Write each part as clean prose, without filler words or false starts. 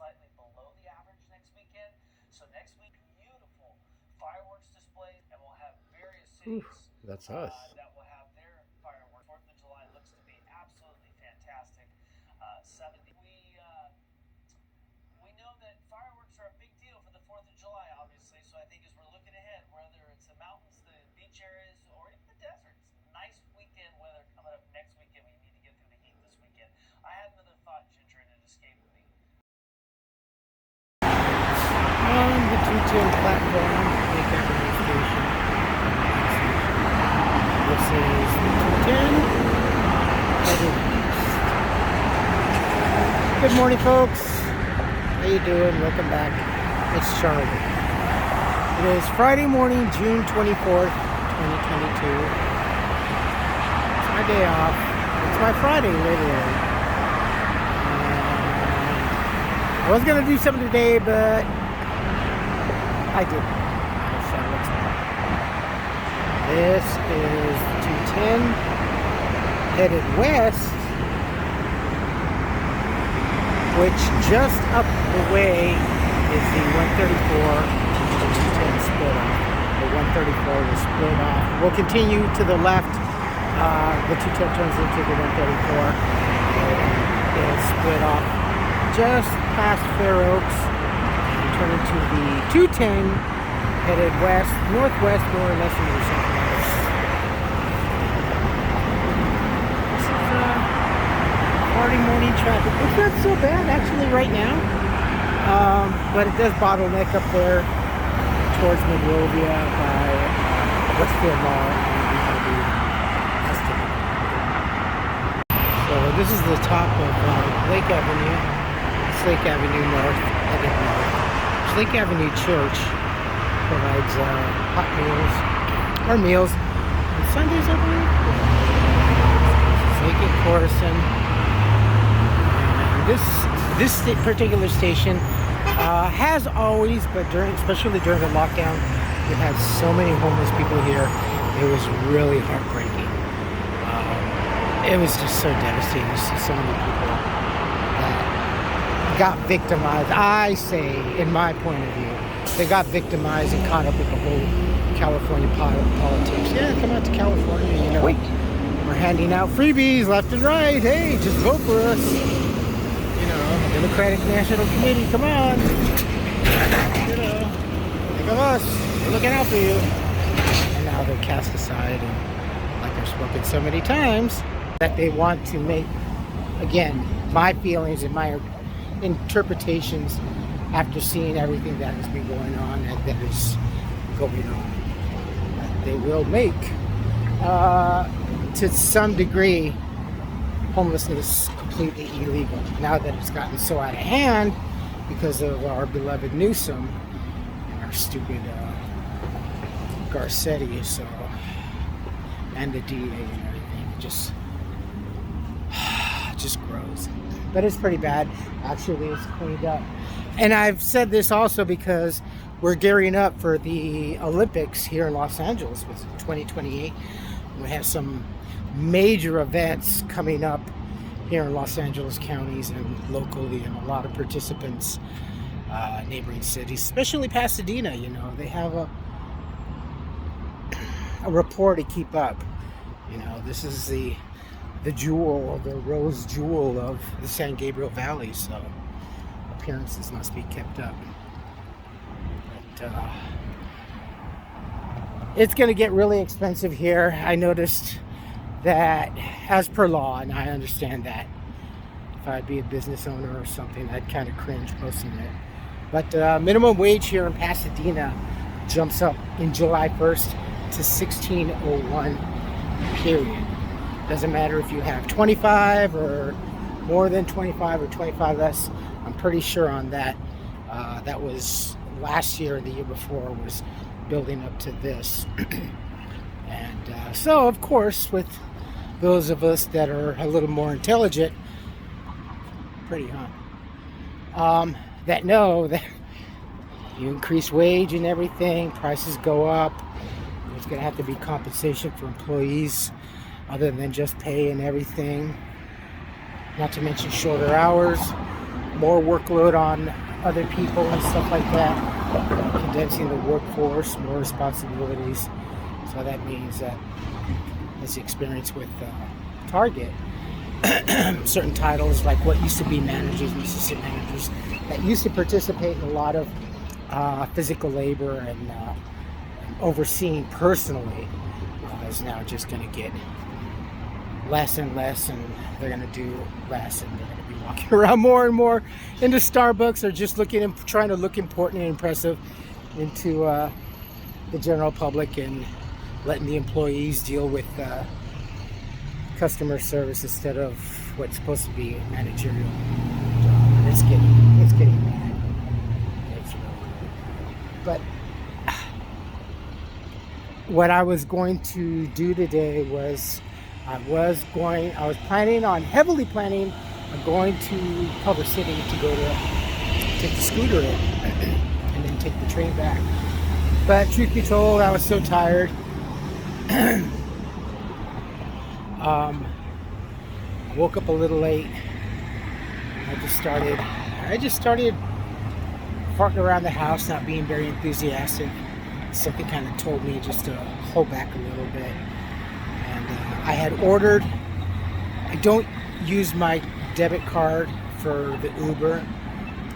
slightly below the average next weekend. So next week, beautiful fireworks displays, and we'll have various Oof, cities that's us. that will have their fireworks. 4th of July looks to be absolutely fantastic. 70. We know that fireworks are a big deal for the 4th of July, obviously. So I think as we're looking ahead, whether it's the mountains, the beach areas, or even the deserts, nice weekend weather coming up next weekend. We need to get through the heat this weekend. I had another thought, Ginger, and it escaped me. On the 210 platform, Lake Avenue Station. This is the 210 headed east. Good morning, folks. How you doing? Welcome back. It's Charlie. It is Friday morning, June 24th, 2022. It's my day off. It's my Friday, literally. I was going to do something today, but I didn't. So what's that? This is 210 headed west, which just up the way is the 134 and 210 split off. The 134 will split off. We'll continue to the left. The 210 turns into the 134. It'll split off just past Fair Oaks and turn into the 210 headed west, northwest, more or less, or something like this. This is Friday morning traffic. It's not so bad actually right now, but it does bottleneck up there towards Monrovia by Westfield Mall and Pasadena. So this is the top of Lake Avenue. It's Lake Avenue North, headed north. Lake Avenue Church provides hot meals, or meals, on Sundays, I believe. Lake at Corison. This particular station has always, but especially during the lockdown, it had so many homeless people here. It was really heartbreaking. It was just so devastating to see so many people that got victimized. I say, in my point of view, they got victimized and caught up with the whole California politics. Yeah, come out to California, you know. We're handing out freebies left and right. Hey, just vote for us. You know, Democratic National Committee, come on. You know, think of us. We're looking out for you. And now they're cast aside, and like I've spoken so many times, that they want to make, again, my feelings and my interpretations after seeing everything that has been going on and that is going on, that they will make to some degree homelessness completely illegal now that it's gotten so out of hand because of our beloved Newsom and our stupid Garcetti, so, and the DA and everything. It just grows. But it's pretty bad. Actually, it's cleaned up. And I've said this also because we're gearing up for the Olympics here in Los Angeles with 2028. We have some major events coming up here in Los Angeles counties and locally, and a lot of participants, neighboring cities, especially Pasadena. You know, they have a rapport to keep up. You know, this is the jewel, the rose jewel of the San Gabriel Valley, so appearances must be kept up. But it's going to get really expensive here. I noticed that, as per law, and I understand that, if I'd be a business owner or something, I'd kind of cringe posting it. But minimum wage here in Pasadena jumps up in July 1st to $16.01, period. Doesn't matter if you have 25 or more than 25 or 25 less. I'm pretty sure on that. That was last year and the year before was building up to this. And so, of course, with those of us that are a little more intelligent, pretty, that know that you increase wage and everything, prices go up, there's going to have to be compensation for employees other than just pay and everything, not to mention shorter hours, more workload on other people and stuff like that, condensing the workforce, more responsibilities. So that means that his experience with Target, certain titles like what used to be managers and assistant managers that used to participate in a lot of physical labor and overseeing personally is now just going to get less and less, and they're going to do less, and they're going to be walking around more and more into Starbucks or just trying to look important and impressive into the general public, and letting the employees deal with customer service instead of what's supposed to be a managerial job. It's getting bad. It's really bad. But what I was going to do today was heavily planning on going to Culver City to go to take the scooter in and then take the train back. But truth be told, I was so tired. I woke up a little late. I just started farting around the house, not being very enthusiastic. Something kind of told me just to hold back a little bit. And I had ordered. I don't use my debit card for the Uber.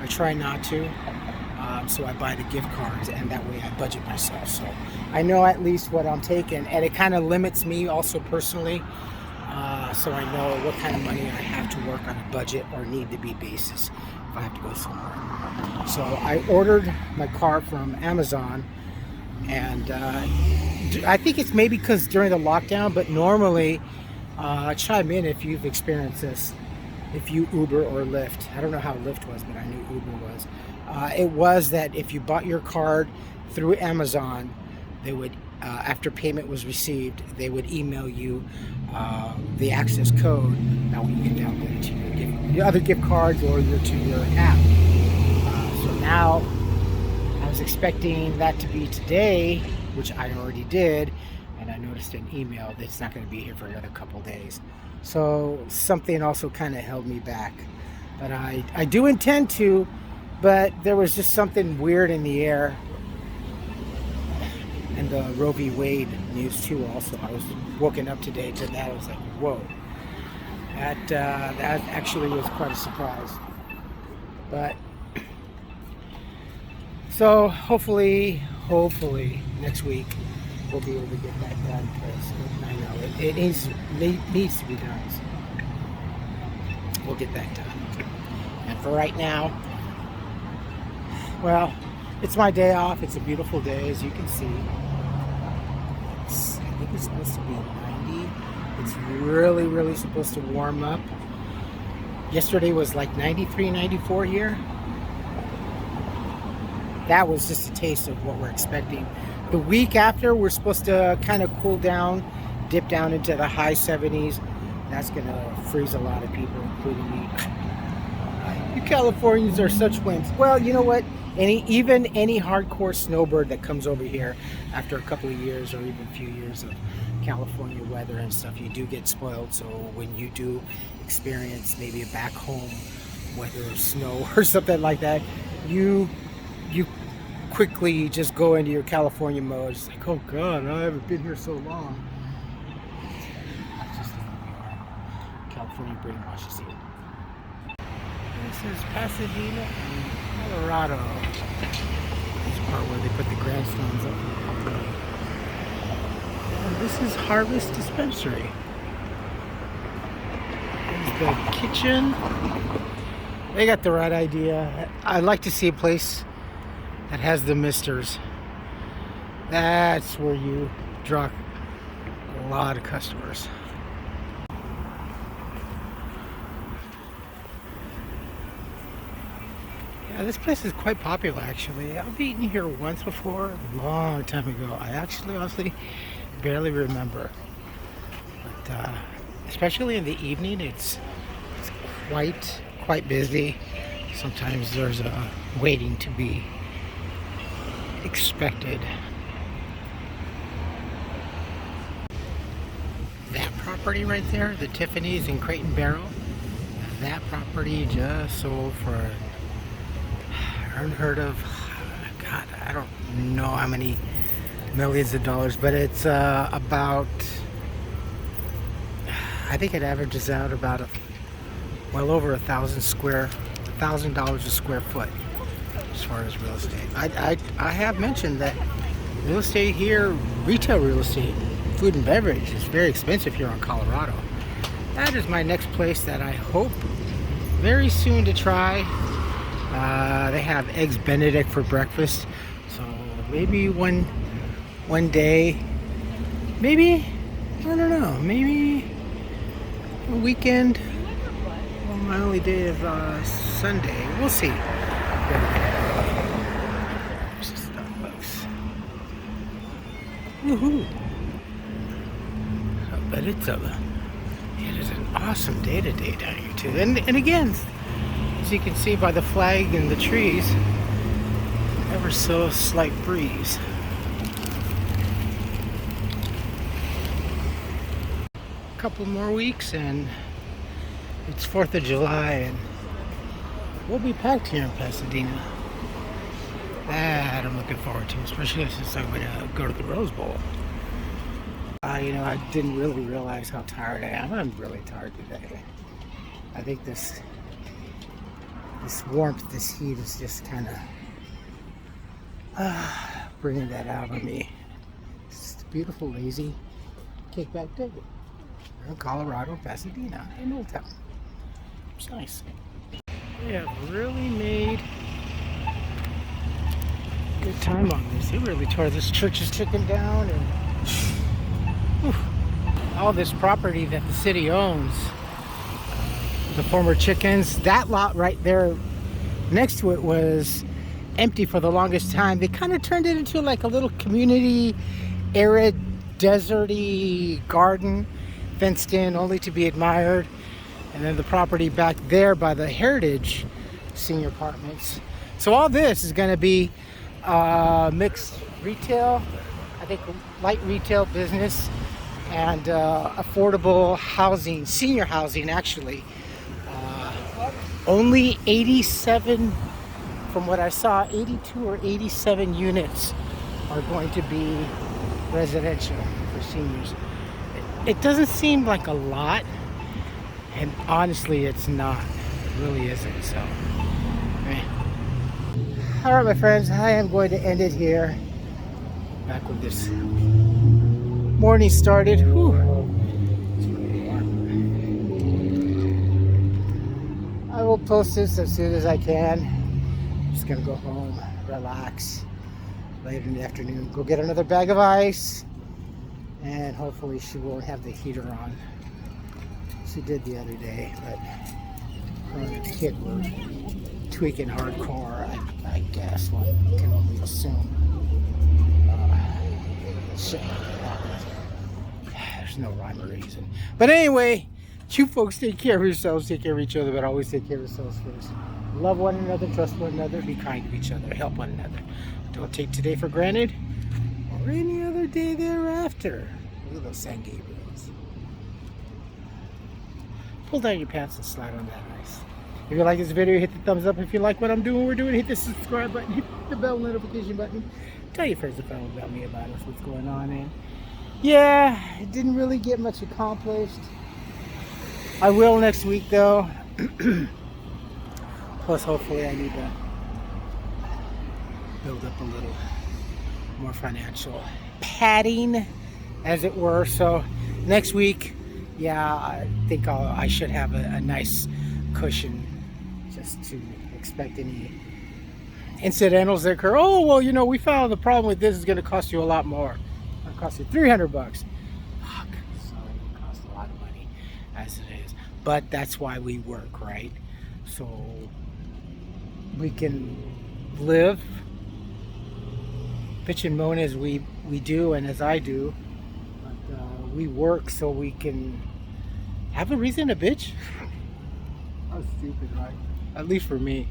I try not to. So I buy the gift cards, and that way I budget myself. So I know at least what I'm taking, and it kind of limits me also personally. So I know what kind of money I have to work on a budget or need to be basis if I have to go somewhere. So I ordered my car from Amazon, and I think it's maybe because during the lockdown, but normally, chime in if you've experienced this, if you Uber or Lyft. I don't know how Lyft was, but I knew Uber was. It was that if you bought your card through Amazon, they would, after payment was received, they would email you the access code. That way you can download it to your other gift cards or to your app. So now I was expecting that to be today, which I already did, and I noticed an email that it's not going to be here for another couple days. So something also kind of held me back. But I do intend to, but there was just something weird in the air. And the Roe v. Wade news too also. I was woken up today to that. I was like, whoa. That actually was quite a surprise. But so hopefully next week we'll be able to get that done, because I know it needs to be done. So we'll get that done. And for right now, well, it's my day off. It's a beautiful day, as you can see. I think it's supposed to be 90. It's really supposed to warm up. Yesterday was like 93, 94 here. That was just a taste of what we're expecting. The week after, we're supposed to kind of cool down, dip down into the high 70s. That's going to freeze a lot of people, including me. You Californians are such wimps. Well, you know what? Even any hardcore snowbird that comes over here after a couple of years or even a few years of California weather and stuff, you do get spoiled. So when you do experience maybe a back home weather or snow or something like that, you quickly just go into your California mode. It's like, oh God, I haven't been here so long. That's just the way we are. California brainwashes you. This is Pasadena, Colorado. This is part where they put the grandstands up. And this is Harvest Dispensary. There's the kitchen. They got the right idea. I'd like to see a place that has the misters. That's where you draw a lot of customers. Yeah, this place is quite popular actually. I've eaten here once before, a long time ago. I actually honestly barely remember. But especially in the evening, it's quite busy. Sometimes there's a waiting to be expected. That property right there, the Tiffany's in Crate and Barrel, that property just sold for unheard of, God, I don't know how many millions of dollars, but it's about, I think it averages out about well over $1,000 a square foot as far as real estate. I have mentioned that real estate here, retail real estate, food and beverage is very expensive here in Colorado. That is my next place that I hope very soon to try. They have eggs Benedict for breakfast, so maybe one day, maybe, I don't know, maybe a weekend. Well, my only day is Sunday. We'll see. There's Starbucks. Woohoo! But it is an awesome day today down here too. And again, as you can see by the flag and the trees, ever so slight breeze. A couple more weeks and it's 4th of July and we'll be packed here in Pasadena. That I'm looking forward to, especially since I'm going to go to the Rose Bowl. I didn't really realize how tired I am. I'm really tired today. I think this warmth, this heat is just kind of bringing that out of me. It's just a beautiful, lazy kickback day. We're in Colorado, Pasadena, in Old Town. It's nice. They have really made good time on this. They really tore this church's chicken down and all this property that the city owns, the former chickens, that lot right there next to it was empty for the longest time. They kind of turned it into like a little community, arid, deserty garden, fenced in only to be admired. And then the property back there by the Heritage Senior Apartments. So all this is going to be mixed retail, I think light retail business, and affordable housing, senior housing actually. Only 87, from what I saw, 82 or 87 units are going to be residential for seniors. It doesn't seem like a lot, and honestly it's not. It really isn't. So all right, my friends, I am going to end it here. Back when this morning started. Whew. It's really warm. I will post this as soon as I can. Just gonna go home, relax, late in the afternoon, go get another bag of ice, and hopefully she won't have the heater on. She did the other day, but her and the kid were tweaking hardcore, I guess. One can only assume. Shit. There's no rhyme or reason. But anyway, you folks take care of yourselves, take care of each other, but always take care of yourselves first. Love one another, trust one another, be kind to each other, help one another. Don't take today for granted or any other day thereafter. Look at those San Gabriels. Pull down your pants and slide on that ice. If you like this video, hit the thumbs up. If you like what I'm doing, we're doing, hit the subscribe button, hit the bell notification button. Tell your friends and family about me, about us, what's going on. And yeah, it didn't really get much accomplished. I will next week though. Plus hopefully I need to build up a little more financial padding, as it were. So next week, yeah, I think I should have a nice cushion just to expect any incidentals that occur. Oh, well, we found the problem with this is going to cost you a lot more. It'll cost you $300. Fuck, sorry, it costs a lot of money as it is. But that's why we work, right? So we can live, bitch and moan as we do and as I do. But we work so we can have a reason to bitch. How stupid, right? At least for me.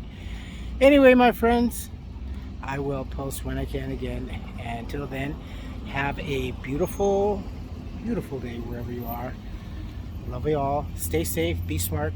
Anyway, my friends, I will post when I can again. And until then, have a beautiful, beautiful day wherever you are. Love you all. Stay safe, be smart,